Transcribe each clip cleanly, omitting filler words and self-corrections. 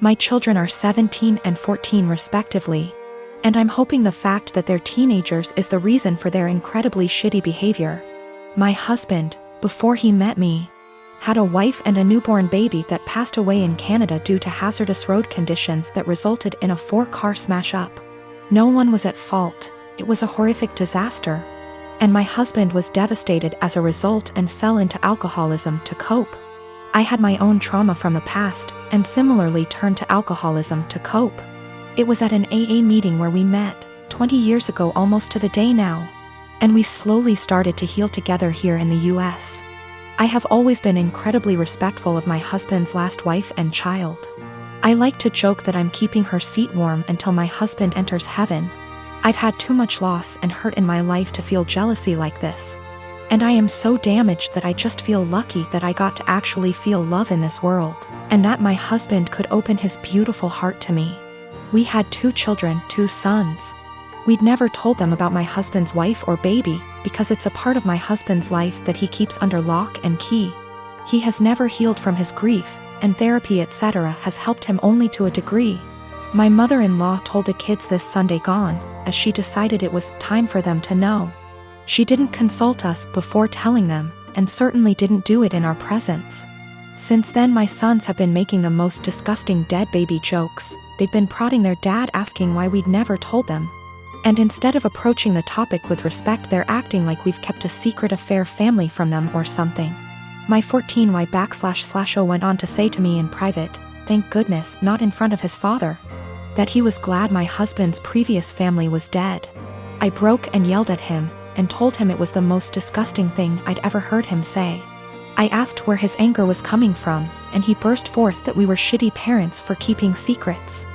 My children are 17 and 14 respectively. And I'm hoping the fact that they're teenagers is the reason for their incredibly shitty behavior. My husband, before he met me, had a wife and a newborn baby that passed away in Canada due to hazardous road conditions that resulted in a 4-car smash-up. No one was at fault, it was a horrific disaster. And my husband was devastated as a result and fell into alcoholism to cope. I had my own trauma from the past, and similarly turned to alcoholism to cope. It was at an AA meeting where we met, 20 years ago almost to the day now. And we slowly started to heal together here in the US. I have always been incredibly respectful of my husband's last wife and child. I like to joke that I'm keeping her seat warm until my husband enters heaven. I've had too much loss and hurt in my life to feel jealousy like this. And I am so damaged that I just feel lucky that I got to actually feel love in this world, and that my husband could open his beautiful heart to me. We had 2 children, 2 sons. We'd never told them about my husband's wife or baby, because it's a part of my husband's life that he keeps under lock and key. He has never healed from his grief, and therapy etc. has helped him only to a degree. My mother-in-law told the kids this Sunday gone, as she decided it was time for them to know. She didn't consult us before telling them, and certainly didn't do it in our presence. Since then my sons have been making the most disgusting dead baby jokes. They've been prodding their dad asking why we'd never told them. And instead of approaching the topic with respect, they're acting like we've kept a secret affair family from them or something. My 14Y//0 went on to say to me in private, thank goodness, not in front of his father, that he was glad my husband's previous family was dead. I broke and yelled at him, and told him it was the most disgusting thing I'd ever heard him say. I asked where his anger was coming from, and he burst forth that we were shitty parents for keeping secrets.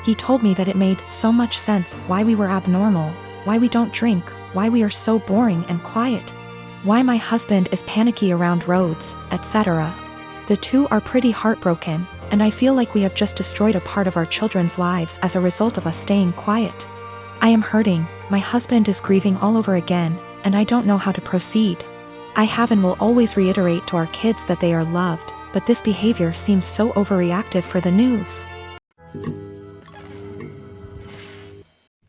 He told me that it made so much sense why we were abnormal, why we don't drink, why we are so boring and quiet, why my husband is panicky around roads, etc. The 2 are pretty heartbroken, and I feel like we have just destroyed a part of our children's lives as a result of us staying quiet. I am hurting, my husband is grieving all over again, and I don't know how to proceed. I have and will always reiterate to our kids that they are loved, but this behavior seems so overreactive for the news.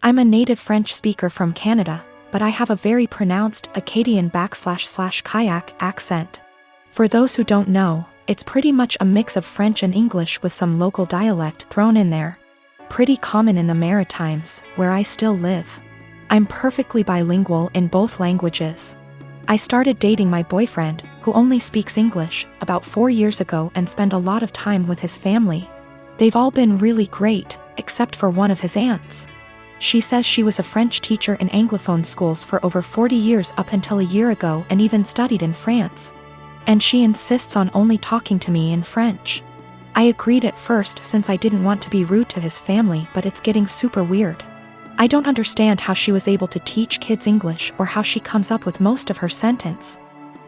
I'm a native French speaker from Canada, but I have a very pronounced Acadian//kayak accent. For those who don't know, it's pretty much a mix of French and English with some local dialect thrown in there. Pretty common in the Maritimes, where I still live. I'm perfectly bilingual in both languages. I started dating my boyfriend, who only speaks English, about 4 years ago and spent a lot of time with his family. They've all been really great, except for one of his aunts. She says she was a French teacher in Anglophone schools for over 40 years up until a year ago and even studied in France. And she insists on only talking to me in French. I agreed at first since I didn't want to be rude to his family, but it's getting super weird. I don't understand how she was able to teach kids English or how she comes up with most of her sentence.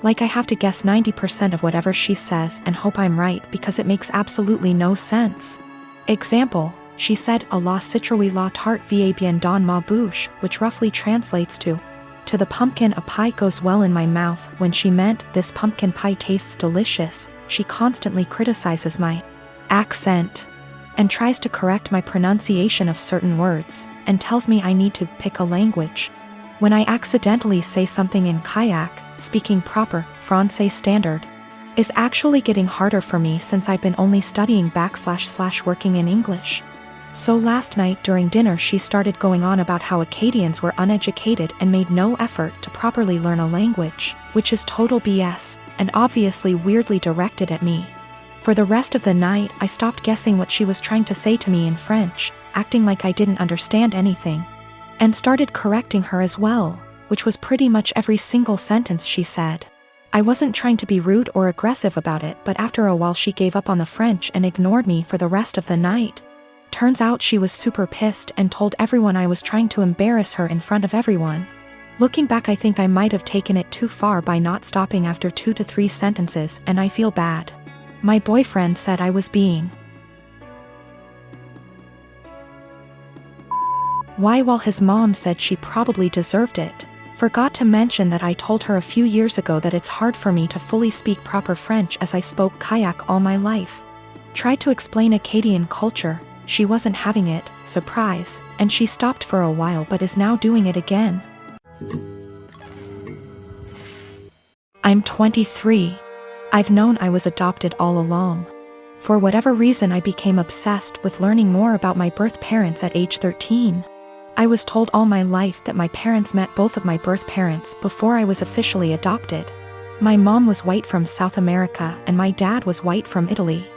Like I have to guess 90% of whatever she says and hope I'm right because it makes absolutely no sense. Example, she said a la citrouille la tarte va bien dans ma bouche, which roughly translates to the pumpkin a pie goes well in my mouth, when she meant this pumpkin pie tastes delicious. She constantly criticizes my accent and tries to correct my pronunciation of certain words, and tells me I need to pick a language. When I accidentally say something in kayak, speaking proper Francais standard is actually getting harder for me since I've been only studying / working in English. So last night during dinner she started going on about how Acadians were uneducated and made no effort to properly learn a language, which is total BS, and obviously weirdly directed at me. For the rest of the night I stopped guessing what she was trying to say to me in French, acting like I didn't understand anything, and started correcting her as well, which was pretty much every single sentence she said. I wasn't trying to be rude or aggressive about it, but after a while she gave up on the French and ignored me for the rest of the night. Turns out she was super pissed and told everyone I was trying to embarrass her in front of everyone. Looking back, I think I might have taken it too far by not stopping after 2 to 3 sentences, and I feel bad. My boyfriend said I was being why, while his mom said she probably deserved it. Forgot to mention that I told her a few years ago that it's hard for me to fully speak proper French as I spoke kayak all my life. Tried to explain Acadian culture, she wasn't having it, surprise, and she stopped for a while but is now doing it again. I'm 23. I've known I was adopted all along. For whatever reason I became obsessed with learning more about my birth parents at age 13. I was told all my life that my parents met both of my birth parents before I was officially adopted. My mom was white from South America and my dad was white from Italy.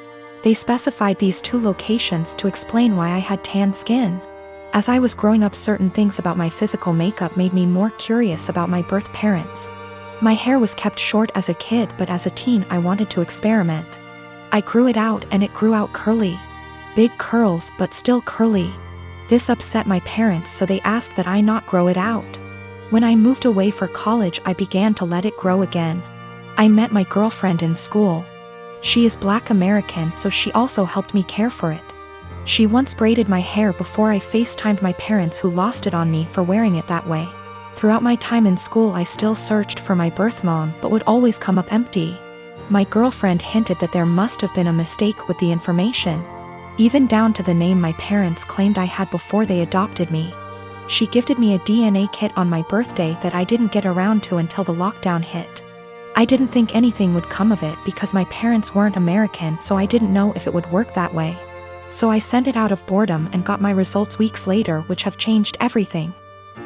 They specified these two locations to explain why I had tan skin. As I was growing up, certain things about my physical makeup made me more curious about my birth parents. My hair was kept short as a kid, but as a teen I wanted to experiment. I grew it out and it grew out curly. Big curls but still curly. This upset my parents, so they asked that I not grow it out. When I moved away for college I began to let it grow again. I met my girlfriend in school. She is Black American, so she also helped me care for it. She once braided my hair before I FaceTimed my parents, who lost it on me for wearing it that way. Throughout my time in school I still searched for my birth mom but would always come up empty. My girlfriend hinted that there must have been a mistake with the information. Even down to the name my parents claimed I had before they adopted me. She gifted me a DNA kit on my birthday that I didn't get around to until the lockdown hit. I didn't think anything would come of it because my parents weren't American, so I didn't know if it would work that way. So I sent it out of boredom and got my results weeks later, which have changed everything.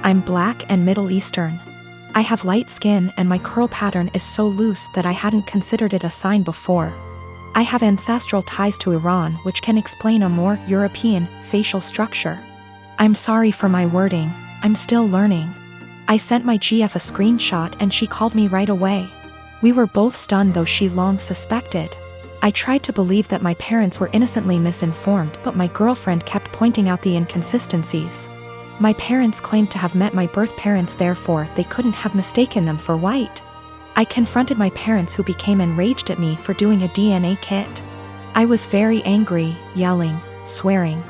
I'm Black and Middle Eastern. I have light skin and my curl pattern is so loose that I hadn't considered it a sign before. I have ancestral ties to Iran, which can explain a more European facial structure. I'm sorry for my wording, I'm still learning. I sent my GF a screenshot and she called me right away. We were both stunned, though she long suspected. I tried to believe that my parents were innocently misinformed, but my girlfriend kept pointing out the inconsistencies. My parents claimed to have met my birth parents, therefore they couldn't have mistaken them for white. I confronted my parents, who became enraged at me for doing a DNA kit. I was very angry, yelling, swearing.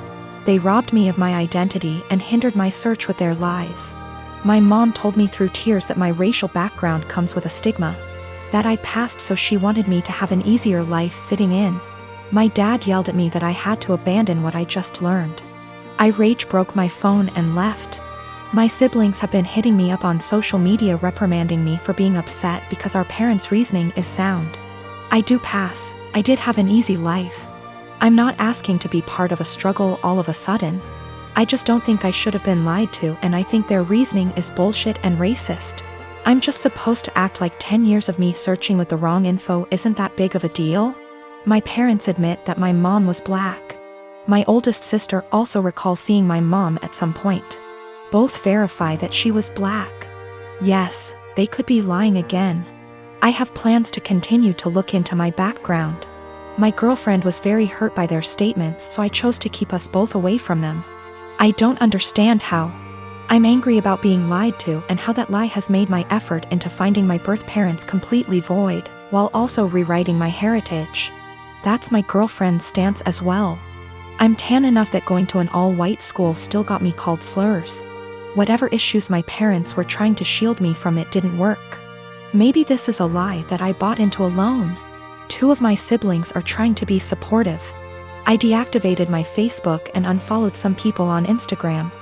They robbed me of my identity and hindered my search with their lies. My mom told me through tears that my racial background comes with a stigma. That I'd passed, so she wanted me to have an easier life fitting in. My dad yelled at me that I had to abandon what I just learned. I rage broke my phone and left. My siblings have been hitting me up on social media reprimanding me for being upset because our parents' reasoning is sound. I do pass, I did have an easy life. I'm not asking to be part of a struggle all of a sudden. I just don't think I should have been lied to, and I think their reasoning is bullshit and racist. I'm just supposed to act like 10 years of me searching with the wrong info isn't that big of a deal? My parents admit that my mom was Black. My oldest sister also recalls seeing my mom at some point. Both verify that she was Black. Yes, they could be lying again. I have plans to continue to look into my background. My girlfriend was very hurt by their statements, so I chose to keep us both away from them. I don't understand how. I'm angry about being lied to and how that lie has made my effort into finding my birth parents completely void, while also rewriting my heritage. That's my girlfriend's stance as well. I'm tan enough that going to an all-white school still got me called slurs. Whatever issues my parents were trying to shield me from, it didn't work. Maybe this is a lie that I bought into alone. 2 of my siblings are trying to be supportive. I deactivated my Facebook and unfollowed some people on Instagram.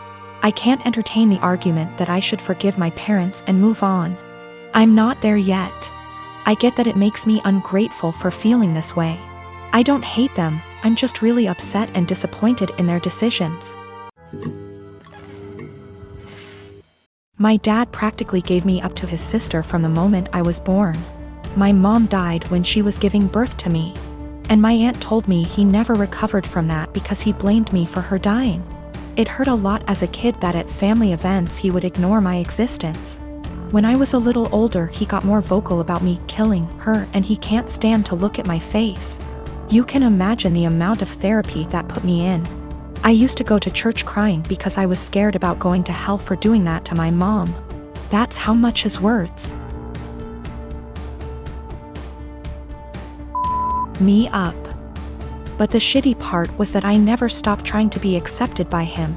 I can't entertain the argument that I should forgive my parents and move on. I'm not there yet. I get that it makes me ungrateful for feeling this way. I don't hate them, I'm just really upset and disappointed in their decisions. My dad practically gave me up to his sister from the moment I was born. My mom died when she was giving birth to me. And my aunt told me he never recovered from that because he blamed me for her dying. It hurt a lot as a kid that at family events he would ignore my existence. When I was a little older, he got more vocal about me killing her, and he can't stand to look at my face. You can imagine the amount of therapy that put me in. I used to go to church crying because I was scared about going to hell for doing that to my mom. That's how much his words me up. But the shitty part was that I never stopped trying to be accepted by him.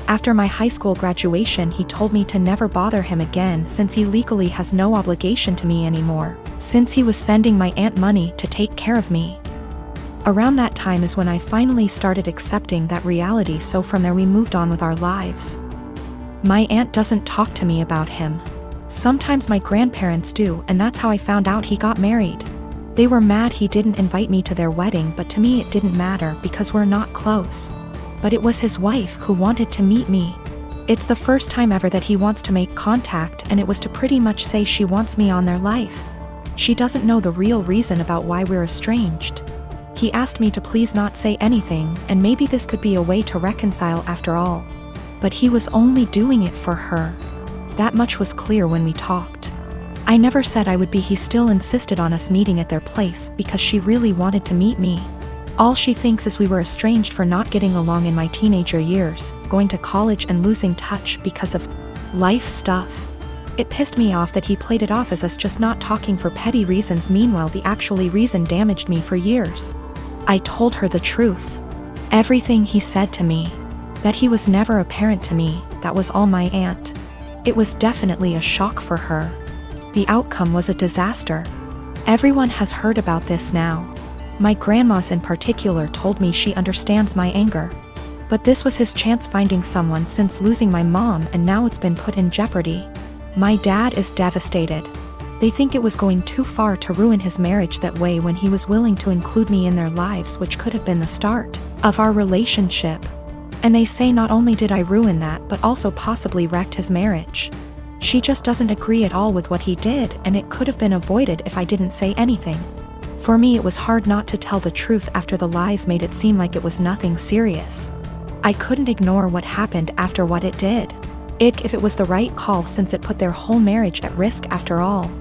After my high school graduation, he told me to never bother him again since he legally has no obligation to me anymore, since he was sending my aunt money to take care of me. Around that time is when I finally started accepting that reality, so from there we moved on with our lives. My aunt doesn't talk to me about him. Sometimes my grandparents do, and that's how I found out he got married. They were mad he didn't invite me to their wedding, but to me it didn't matter because we're not close. But it was his wife who wanted to meet me. It's the first time ever that he wants to make contact, and it was to pretty much say she wants me on their life. She doesn't know the real reason about why we're estranged. He asked me to please not say anything, and maybe this could be a way to reconcile after all. But he was only doing it for her. That much was clear when we talked. I never said I would be. He still insisted on us meeting at their place because she really wanted to meet me. All she thinks is we were estranged for not getting along in my teenager years, going to college and losing touch because of life stuff. It pissed me off that he played it off as us just not talking for petty reasons. Meanwhile, the actual reason damaged me for years. I told her the truth. Everything he said to me. That he was never a parent to me, that was all my aunt. It was definitely a shock for her. The outcome was a disaster. Everyone has heard about this now. My grandmas in particular told me she understands my anger. But this was his chance finding someone since losing my mom, and now it's been put in jeopardy. My dad is devastated. They think it was going too far to ruin his marriage that way when he was willing to include me in their lives, which could have been the start of our relationship. And they say not only did I ruin that, but also possibly wrecked his marriage. She just doesn't agree at all with what he did, and it could have been avoided if I didn't say anything. For me, it was hard not to tell the truth after the lies made it seem like it was nothing serious. I couldn't ignore what happened after what it did. If it was the right call, since it put their whole marriage at risk after all.